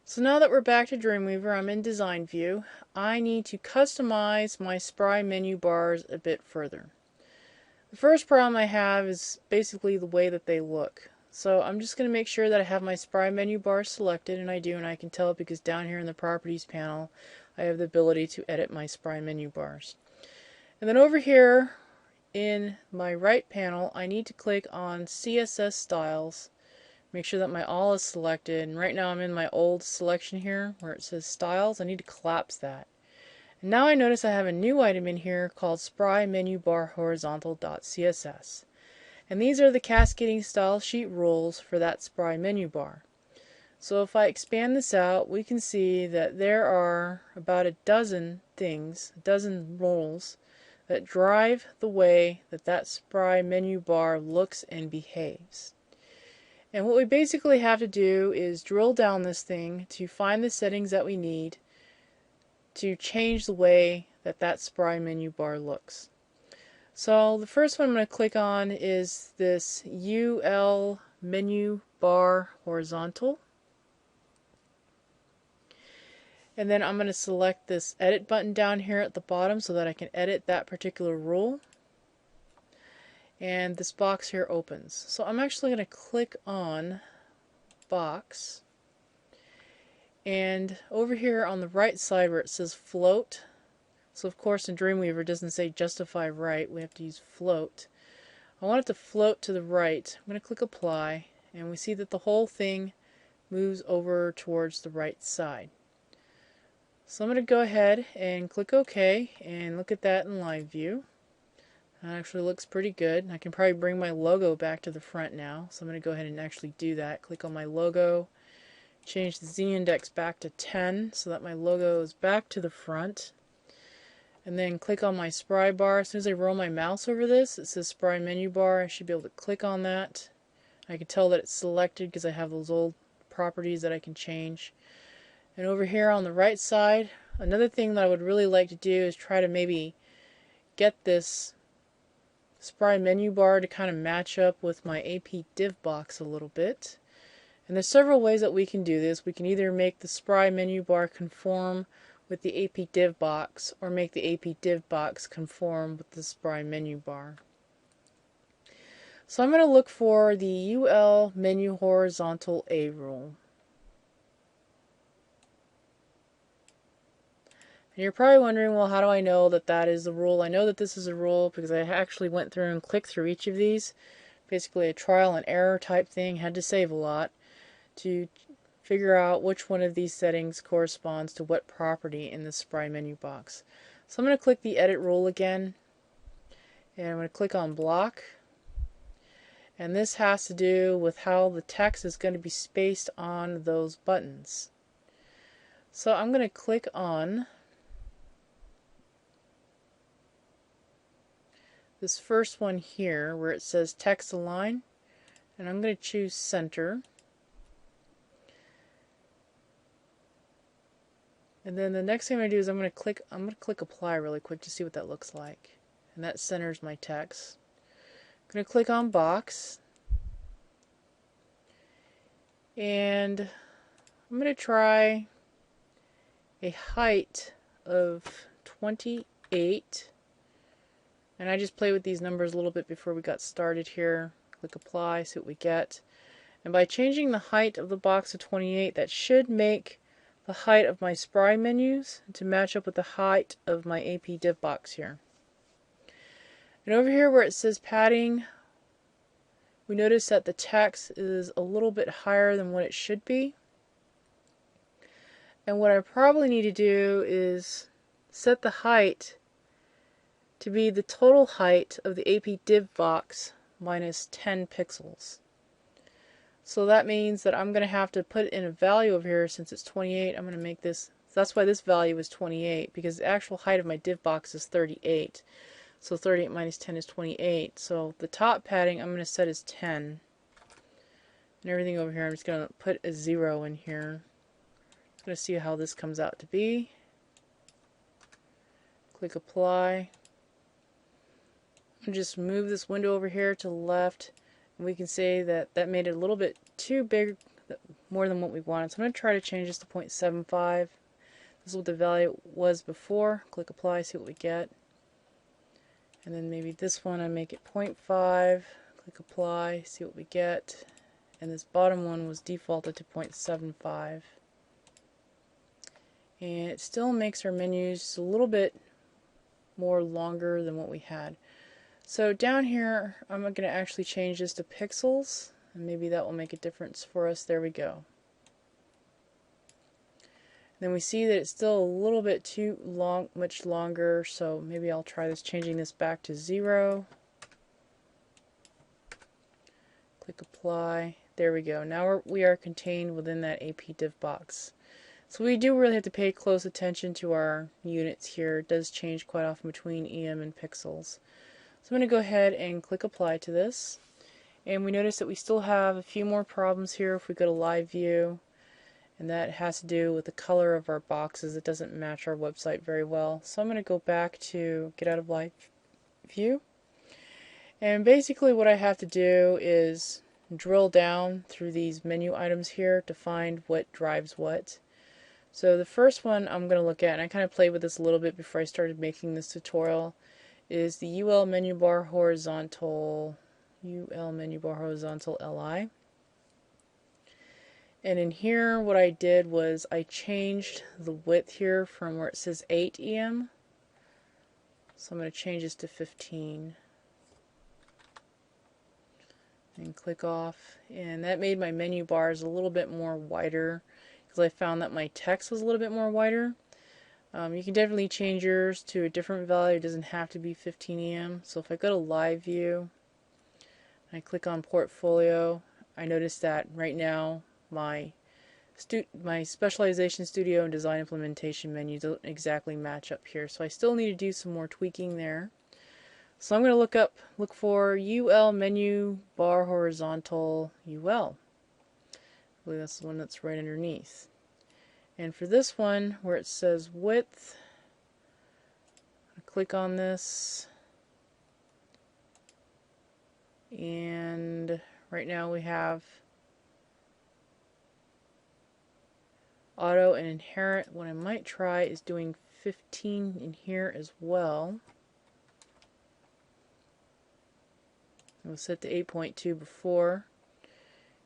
So now that we're back to Dreamweaver, I'm in Design View. I need to customize my Spry menu bars a bit further. The first problem I have is basically the way that they look. So I'm just going to make sure that I have my Spry menu bar selected, and I do, and I can tell it because down here in the Properties panel I have the ability to edit my Spry menu bars. And then over here in my right panel I need to click on CSS Styles. Make sure that my all is selected, and right now I'm in my old selection here where it says styles. I need to collapse that. And now I notice I have a new item in here called Spry menu bar horizontal.css. And these are the cascading style sheet rules for that Spry menu bar. So if I expand this out, we can see that there are about a dozen things, a dozen rules that drive the way that that Spry menu bar looks and behaves. And what we basically have to do is drill down this thing to find the settings that we need to change the way that that Spry menu bar looks. So the first one I'm going to click on is this UL menu bar horizontal. And then I'm going to select this edit button down here at the bottom so that I can edit that particular rule. And this box here opens. So I'm actually going to click on box, and over here on the right side where it says float, so of course in Dreamweaver it doesn't say justify right, we have to use float. I want it to float to the right. I'm going to click apply, and we see that the whole thing moves over towards the right side. So I'm going to go ahead and click OK and look at that in live view. That actually looks pretty good. I can probably bring my logo back to the front now. So I'm going to go ahead and actually do that. Click on my logo, change the z-index back to 10 so that my logo is back to the front. And then click on my Spry bar. As soon as I roll my mouse over this, it says Spry menu bar. I should be able to click on that. I can tell that it's selected because I have those old properties that I can change. And over here on the right side, another thing that I would really like to do is try to maybe get this Spry menu bar to kind of match up with my AP div box a little bit. And there's several ways that we can do this. We can either make the Spry menu bar conform with the AP div box, or make the AP div box conform with the Spry menu bar. So I'm going to look for the UL menu horizontal A rule. And you're probably wondering, well, how do I know that that is the rule? I know that this is a rule because I actually went through and clicked through each of these. Basically a trial and error type thing, had to save a lot to figure out which one of these settings corresponds to what property in the Spry menu box. So I'm going to click the edit rule again, and I'm going to click on block. And this has to do with how the text is going to be spaced on those buttons. So I'm going to click on this first one here where it says text align, and I'm going to choose center. And then the next thing I'm going to do is I'm going to click apply really quick to see what that looks like. And that centers my text. I'm going to click on box, and I'm going to try a height of 28. And I just play with these numbers a little bit before we got started here. Click apply, see what we get. And by changing the height of the box to 28, that should make the height of my Spry menus to match up with the height of my AP div box here. And over here where it says padding, we notice that the text is a little bit higher than what it should be. And what I probably need to do is set the height to be the total height of the AP div box minus 10 pixels. So that means that I'm going to have to put in a value over here. Since it's 28, I'm going to make this, that's why this value is 28, because the actual height of my div box is 38. So 38 minus 10 is 28. So the top padding I'm going to set as 10. And everything over here I'm just going to put a 0 in here. I'm going to see how this comes out to be. Click apply. Just move this window over here to the left, and we can see that that made it a little bit too big. more than what we wanted. So I'm going to try to change this to 0.75. This is what the value was before. Click apply, see what we get. And then maybe this one I make it 0.5. Click apply, see what we get. And this bottom one was defaulted to 0.75. And it still makes our menus a little bit more longer than what we had. So down here I'm going to actually change this to pixels, and maybe that will make a difference for us. There we go. Then we see that it's still a little bit too long, much longer, so maybe I'll try this, changing this back to 0. Click apply. There we go. Now we are contained within that AP div box. So we do really have to pay close attention to our units here. It does change quite often between EM and pixels. So I'm going to go ahead and click apply to this. And we notice that we still have a few more problems here if we go to live view. And that has to do with the color of our boxes. It doesn't match our website very well. So I'm going to go back to get out of live view. And basically what I have to do is drill down through these menu items here to find what drives what. So the first one I'm going to look at, and I kind of played with this a little bit before I started making this tutorial, is the UL menu bar horizontal LI. And in here what I did was I changed the width here from where it says 8 EM. So I'm going to change this to 15. And click off. And that made my menu bars a little bit more wider, because I found that my text was a little bit more wider. You can definitely change yours to a different value. It doesn't have to be 15 EM. So if I go to live view, I click on portfolio, I notice that right now my specialization studio and design implementation menus don't exactly match up here. So I still need to do some more tweaking there. So I'm going to look for UL menu bar horizontal UL. I believe that's the one that's right underneath. And for this one, where it says width, I click on this, and right now we have auto and inherent. What I might try is doing 15 in here as well. It was set to 8.2 before.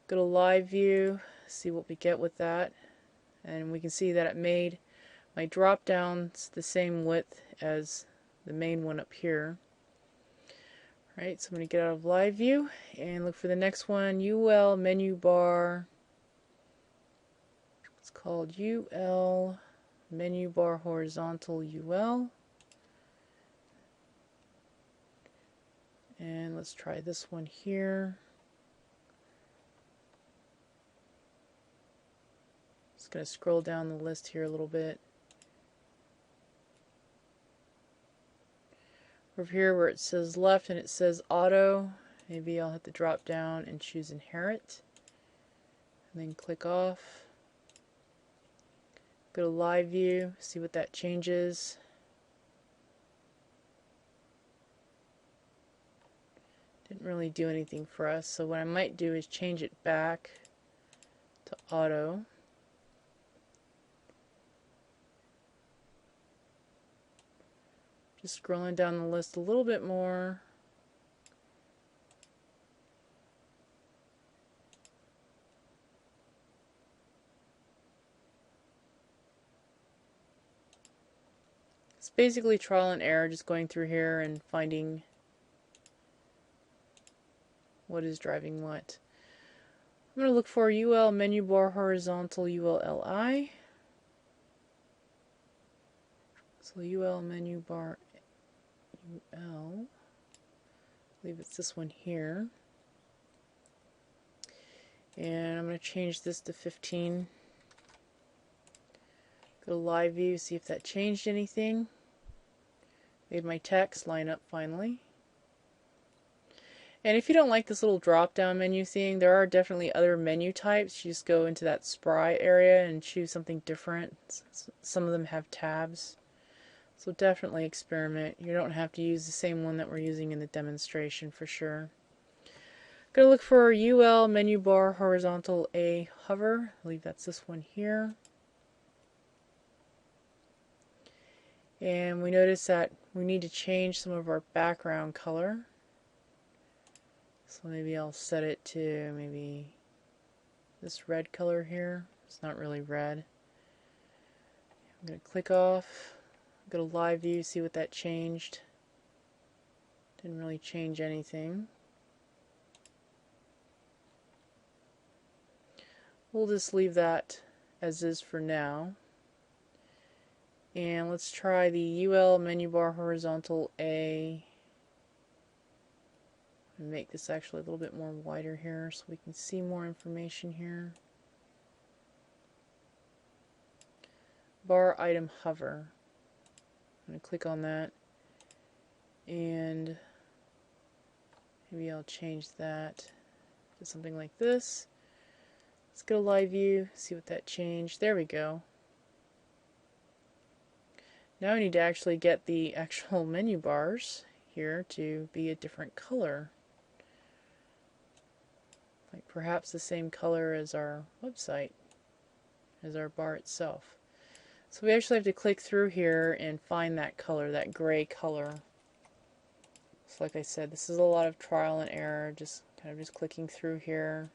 Go to live view, see what we get with that. And we can see that it made my drop downs the same width as the main one up here. Alright, so I'm going to get out of live view and look for the next one, UL menu bar. It's called UL menu bar horizontal UL. And let's try this one here. Just going to scroll down the list here a little bit. Over here where it says left and it says auto, maybe I'll hit the drop down and choose inherit. And then click off. Go to live view, see what that changes. Didn't really do anything for us, so what I might do is change it back to auto. Just scrolling down the list a little bit more. It's basically trial and error, just going through here and finding what is driving what. I'm going to look for UL menu bar horizontal ULLI. So UL menu bar UL. I believe it's this one here. And I'm going to change this to 15. Go to live view, see if that changed anything. Made my text line up finally. And if you don't like this little drop down menu thing, there are definitely other menu types. You just go into that Spry area and choose something different. Some of them have tabs. So definitely experiment. You don't have to use the same one that we're using in the demonstration for sure. Going to look for UL menu bar horizontal A hover. I believe that's this one here. And we notice that we need to change some of our background color. So maybe I'll set it to maybe this red color here. It's not really red. I'm going to click off, go to live view, see what that changed. Didn't really change anything. We'll just leave that as is for now. And let's try the UL menu bar horizontal A. And make this actually a little bit more wider here so we can see more information here. Bar item hover. I'm going to click on that. And maybe I'll change that to something like this. Let's go to live view, see what that changed. There we go. Now I need to actually get the actual menu bars here to be a different color. Like perhaps the same color as our website, as our bar itself. So we actually have to click through here and find that color, that gray color. So like I said, this is a lot of trial and error, just kind of just clicking through here.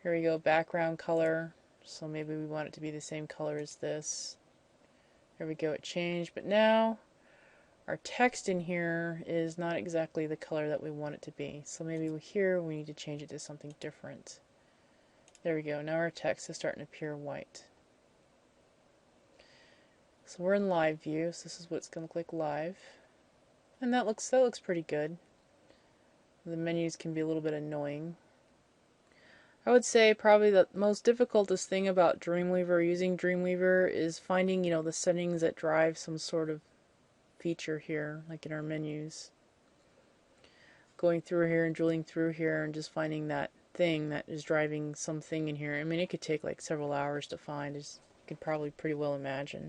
Here we go, background color. So maybe we want it to be the same color as this. There we go, it changed, but now our text in here is not exactly the color that we want it to be. So maybe here we need to change it to something different. There we go, now our text is starting to appear white. So we're in live view, so this is what it's going to look like live. And that looks pretty good. The menus can be a little bit annoying. I would say probably the most difficultest thing about Dreamweaver, using Dreamweaver, is finding, the settings that drive some sort of feature here, like in our menus. Going through here and drilling through here and just finding that thing that is driving something in here. I mean, it could take like several hours to find, as you could probably pretty well imagine.